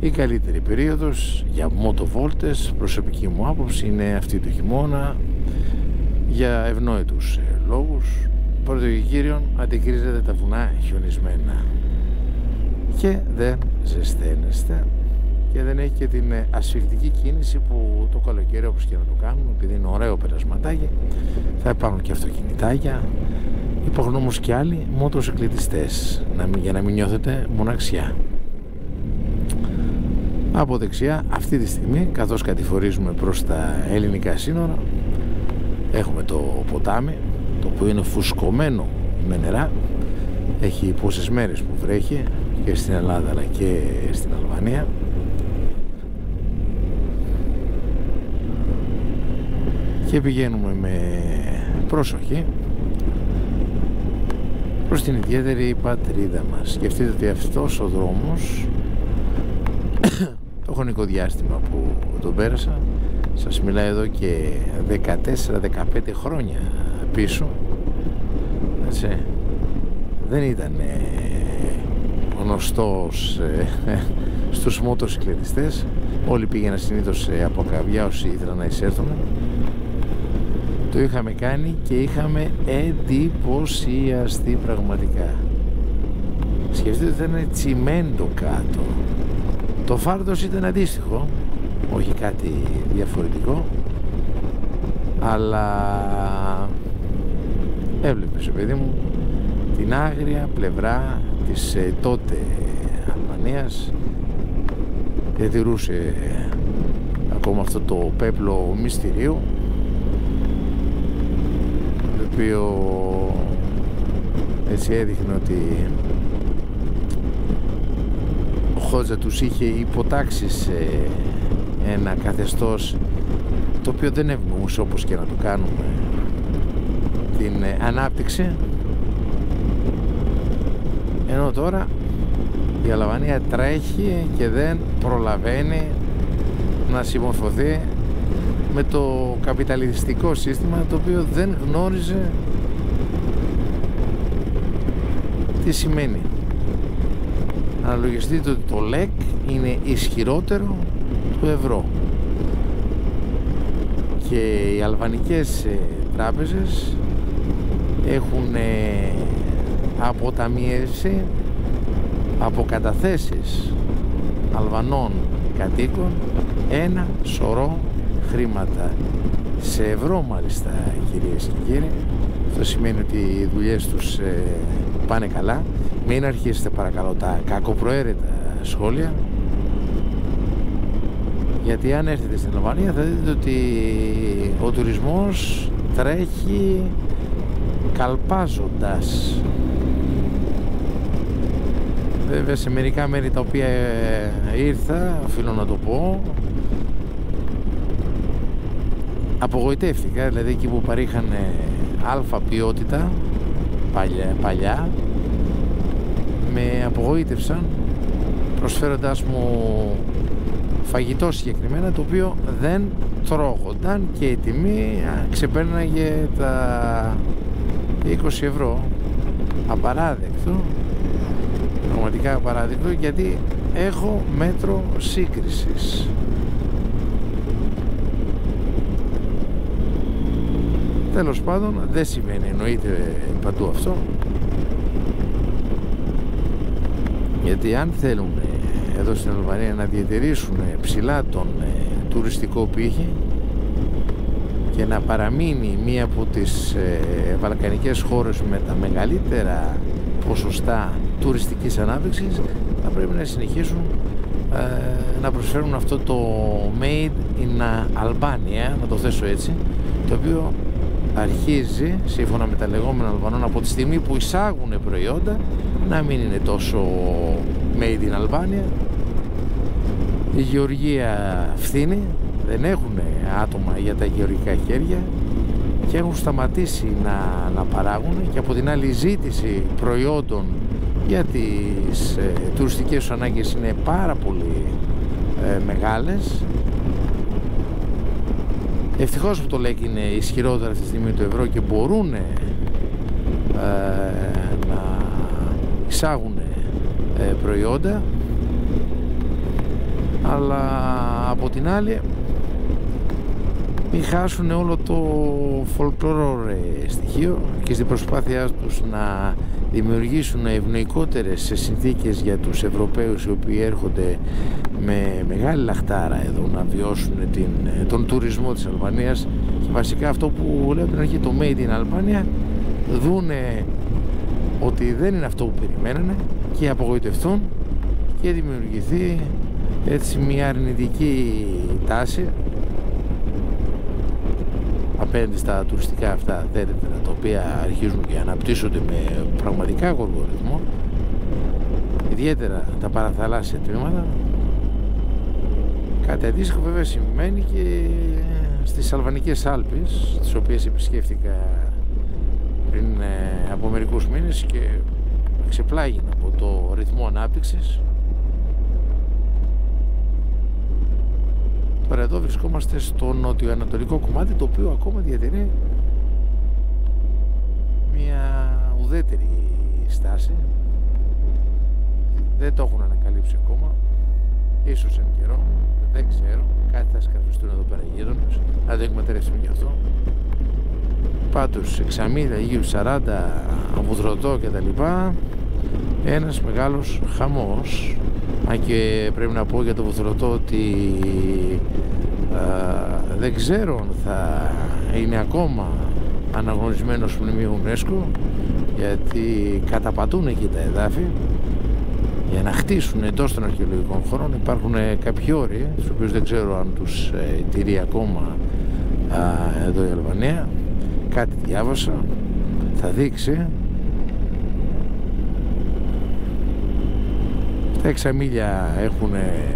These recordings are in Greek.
Η καλύτερη περίοδος για μοτοβόλτες, προσωπική μου άποψη, είναι αυτή του χειμώνα, για ευνόητους λόγους. Πρώτο και κύριον, αντικρίζετε τα βουνά χιονισμένα και δεν ζεσταίνεστε και δεν έχει και την ασφυκτική κίνηση που το καλοκαίρι, όπως και να το κάνουμε, επειδή είναι ωραίο περασματάκι, θα υπάρχουν και αυτοκινητάκια. Υπάρχουν όμως και άλλοι μοτοσυκλετιστές, για να μην νιώθετε μοναξιά. Από δεξιά, αυτή τη στιγμή, καθώς κατηφορίζουμε προς τα ελληνικά σύνορα, έχουμε το ποτάμι, το οποίο είναι φουσκωμένο με νερά. Έχει πόσες μέρες που βρέχει και στην Ελλάδα αλλά και στην Αλβανία. Και πηγαίνουμε με προσοχή προς την ιδιαίτερη πατρίδα μας. Σκεφτείτε ότι αυτός ο δρόμος, το χρονικό διάστημα που τον πέρασα, σας μιλάει εδώ και 14-15 χρόνια πίσω, έτσι, δεν ήταν γνωστός στους μοτοσυκλετιστές. Όλοι πήγαιναν συνήθως από καβιά όσοι ήθελαν να εισέλθουν. Το είχαμε κάνει και είχαμε εντυπωσιαστεί πραγματικά. Σκεφτείτε ότι ήταν τσιμέντο κάτω. Το φάρδος ήταν αντίστοιχο, όχι κάτι διαφορετικό, αλλά έβλεπες, παιδί μου, την άγρια πλευρά της τότε Αλβανίας. διατηρούσε ακόμα αυτό το πέπλο μυστηρίου, το οποίο έτσι έδειχνε ότι ο Χότζα τους είχε υποτάξει σε ένα καθεστώς το οποίο δεν ευνοούσε, όπως και να το κάνουμε, την ανάπτυξη, ενώ τώρα η Αλβανία τρέχει και δεν προλαβαίνει να συμμορφωθεί με το καπιταλιστικό σύστημα, το οποίο δεν γνώριζε τι σημαίνει. Αναλογιστείτε ότι το ΛΕΚ είναι ισχυρότερο του ευρώ και οι αλβανικές τράπεζες έχουν αποταμιεύσει από καταθέσεις Αλβανών κατοίκων ένα σωρό χρήματα, σε ευρώ μάλιστα, κυρίες και κύριοι. Αυτό σημαίνει ότι οι δουλειές τους πάνε καλά. Μην αρχίσετε παρακαλώ τα κακοπροαίρετα σχόλια, γιατί αν έρθετε στην Αλβανία θα δείτε ότι ο τουρισμός τρέχει καλπάζοντας. Βέβαια σε μερικά μέρη τα οποία ήρθα, οφείλω να το πω, απογοητεύτηκα. Δηλαδή εκεί που παρήχαν αλφα ποιότητα παλιά, με απογοήτευσαν προσφέροντας μου φαγητό συγκεκριμένα, το οποίο δεν τρώγονταν και η τιμή ξεπέρναγε τα 20 ευρώ. Απαράδεκτο, πραγματικά απαράδεκτο, γιατί έχω μέτρο σύγκρισης. Τέλος πάντων, δεν σημαίνει εννοείται παντού αυτό, γιατί αν θέλουν εδώ στην Αλβανία να διατηρήσουν ψηλά τον τουριστικό πύχη και να παραμείνει μία από τις βαλκανικές χώρες με τα μεγαλύτερα ποσοστά τουριστικής ανάπτυξης, θα πρέπει να συνεχίσουν να προσφέρουν αυτό το Made in Albania, να το θέσω έτσι, το οποίο αρχίζει, σύμφωνα με τα λεγόμενα Αλβανών, από τη στιγμή που εισάγουν προϊόντα, να μην είναι τόσο Made in Albania. Η γεωργία φθήνει, δεν έχουν άτομα για τα γεωργικά χέρια και έχουν σταματήσει να παράγουν, και από την άλλη η ζήτηση προϊόντων για τις τουριστικές ανάγκες είναι πάρα πολύ μεγάλες. Ευτυχώς που το ΛΕΚ είναι ισχυρότερο αυτή τη στιγμή του ευρώ και μπορούν να εισάγουν προϊόντα, αλλά από την άλλη μην χάσουν όλο το folklore στοιχείο και στην προσπάθειά τους να δημιουργήσουν ευνοϊκότερες συνθήκες για τους Ευρωπαίους οι οποίοι έρχονται με μεγάλη λαχτάρα εδώ να βιώσουν τον τουρισμό της Αλβανίας, και βασικά αυτό που λέω την αρχή, το Made in Albania, δούνε ότι δεν είναι αυτό που περιμένανε και απογοητευτούν και δημιουργηθεί έτσι μια αρνητική τάση απέναντι στα τουριστικά αυτά θέρετρα, τα οποία αρχίζουν και αναπτύσσονται με πραγματικά γοργό ρυθμό, ιδιαίτερα τα παραθαλάσσια τμήματα. Κάτι αντίστοιχο βέβαια συμβαίνει και στις Αλβανικές Άλπεις, τις οποίες επισκέφτηκα πριν από μερικούς μήνες και ξεπλάγει από το ρυθμό ανάπτυξης. Τώρα εδώ βρισκόμαστε στο νοτιοανατολικό κομμάτι, το οποίο ακόμα διατηρεί μια ουδέτερη στάση. Δεν το έχουν ανακαλύψει ακόμα, ίσως εν καιρό, δεν ξέρω, κάτι θα σκαρφιστούν εδώ πέρα οι γείτονες, να το εκμεταλλευτούμε γι' αυτό. Πάντως εξαμήντα, γύρω 40 βουδρωτό και τα λοιπά, ένας μεγάλος χαμός. Αν και πρέπει να πω για το βουδρωτό ότι δεν ξέρω αν θα είναι ακόμα αναγνωρισμένος μνημείο UNESCO, γιατί καταπατούν εκεί τα εδάφη για να χτίσουν εντός των αρχαιολογικών χώρων. Υπάρχουν κάποιοι όροι, τους οποίους δεν ξέρω αν τους τηρεί ακόμα εδώ η Αλβανία. Κάτι διάβασα, θα δείξει. Τα 6 μίλια έχουν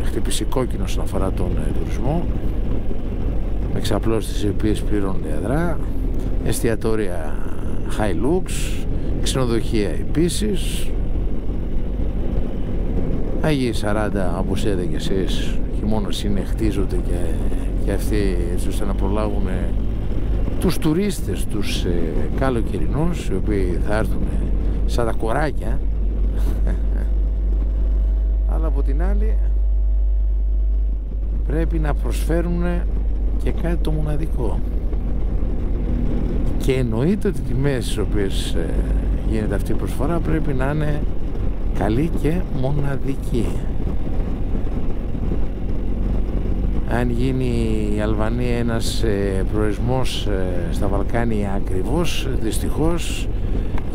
χτυπήσει κόκκινο όσον αφορά τον τουρισμό, με εξαπλώσεις οι οποίες πληρώνονται αδρά, εστιατόρια high lux, ξενοδοχεία επίσης. Άγιοι 40, όπως είδατε και εσείς, χειμώνας είναι, χτίζονται και αυτοί έτσι ώστε να προλάβουν τους τουρίστες, τους καλοκαιρινούς, οι οποίοι θα έρθουν σαν τα κοράκια. Αλλά από την άλλη πρέπει να προσφέρουν και κάτι το μοναδικό, και εννοείται ότι οι τιμές στις οποίες γίνεται αυτή η προσφορά πρέπει να είναι καλή και μοναδική. Αν γίνει η Αλβανία ένας προορισμός στα Βαλκάνια ακριβώς, δυστυχώς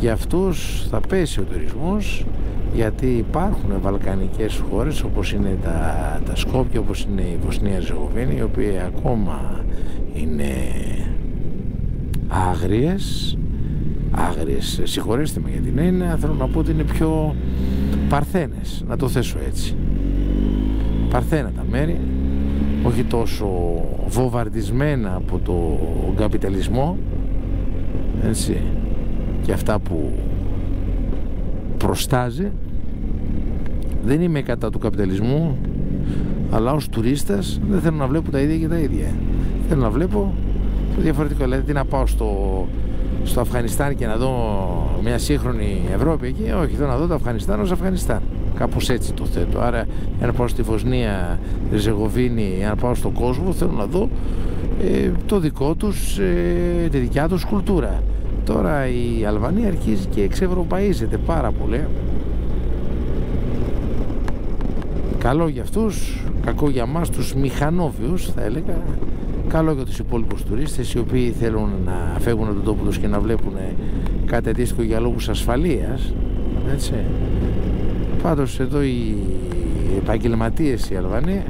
για αυτούς θα πέσει ο τουρισμός, γιατί υπάρχουν βαλκανικές χώρες όπως είναι τα Σκόπια, όπως είναι η Βοσνία Ζεγοβίνη, οι οποίοι ακόμα είναι άγριες, συγχωρέστε με για την έννοια, θέλω να πω ότι είναι πιο παρθένες, να το θέσω έτσι, παρθένα τα μέρη, όχι τόσο βομβαρδισμένα από το καπιταλισμό, έτσι, και αυτά που προστάζει. Δεν είμαι κατά του καπιταλισμού, αλλά ως τουρίστας δεν θέλω να βλέπω τα ίδια και τα ίδια. Θέλω να βλέπω το διαφορετικό. Δηλαδή να πάω στο Αφγανιστάν και να δω μια σύγχρονη Ευρώπη εκεί? Όχι, θέλω να δω το Αφγανιστάν ως Αφγανιστάν. Κάπως έτσι το θέτω. Άρα, αν πάω στη Βοσνία Ζεγοβίνη, αν πάω στον κόσμο, θέλω να δω το δικό τους, τη δικιά τους κουλτούρα. Τώρα η Αλβανία αρχίζει και εξευρωπαίζεται πάρα πολύ. Καλό για αυτούς, κακό για μας τους μηχανόβιους θα έλεγα. Καλό για τους υπόλοιπους τουρίστες, οι οποίοι θέλουν να φεύγουν από τον τόπο τους και να βλέπουν κάτι αντίστοιχο για λόγους ασφαλείας, έτσι. Πάντως εδώ οι επαγγελματίες οι Αλβανοί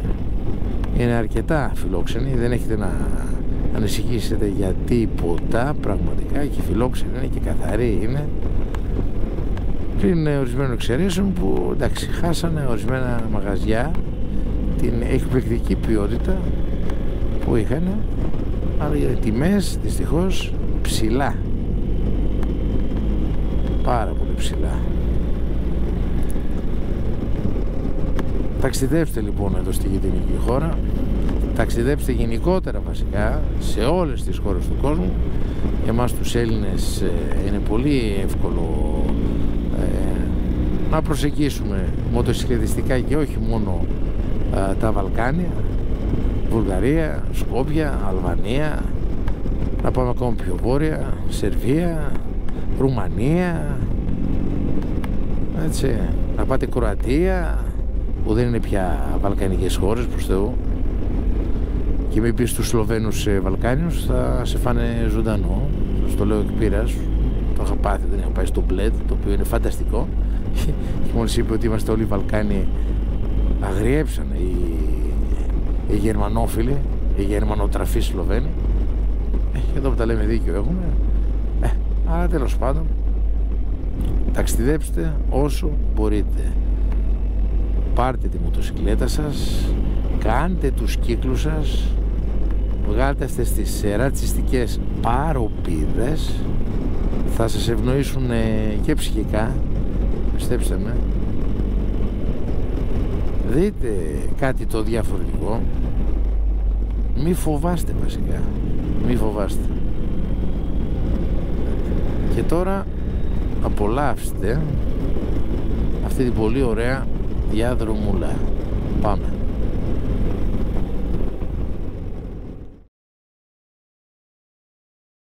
είναι αρκετά φιλόξενοι, δεν έχετε να ανησυχήσετε για τίποτα πραγματικά, και φιλόξενοι είναι και καθαροί είναι, πριν ορισμένων εξαιρέσεων που εντάξει χάσανε ορισμένα μαγαζιά την εκπληκτική ποιότητα που είχαν, αλλά οι τιμές δυστυχώς ψηλά, πάρα πολύ ψηλά. Ταξιδέψτε λοιπόν εδώ στη γειτονική χώρα, ταξιδέψτε γενικότερα βασικά σε όλες τις χώρες του κόσμου. Για εμάς τους Έλληνες είναι πολύ εύκολο να προσεγγίσουμε μοτοσυκλετιστικά και όχι μόνο τα Βαλκάνια, Βουλγαρία, Σκόπια, Αλβανία, να πάμε ακόμα πιο βόρεια, Σερβία, Ρουμανία, έτσι, να πάτε Κροατία, που δεν είναι πια βαλκανικές χώρες προς Θεού, και μην πεις τους Σλοβαίνους Βαλκάνιους, θα σε φάνε ζωντανό. Στο λέω εκ πείρας, το είχα πάθει, δεν είχα πάει στο Bled, το οποίο είναι φανταστικό, και μόλις είπε ότι είμαστε όλοι Βαλκάνοι, αγριέψαν οι γερμανόφιλοι, οι γερμανοτραφείς Σλοβαίνοι. Εδώ που τα λέμε δίκιο έχουμε. Αλλά τέλος πάντων, ταξιδέψτε όσο μπορείτε, πάρτε τη μοτοσυκλέτα σας, κάντε τους κύκλους σας, βγάλτε αυτές τις ρατσιστικές παροπίδες, θα σας ευνοήσουν και ψυχικά, πιστέψτε με. Δείτε κάτι το διαφορετικό, μη φοβάστε βασικά, μη φοβάστε. Και τώρα απολαύστε αυτή την πολύ ωραία διάδρομουλα. Πάμε.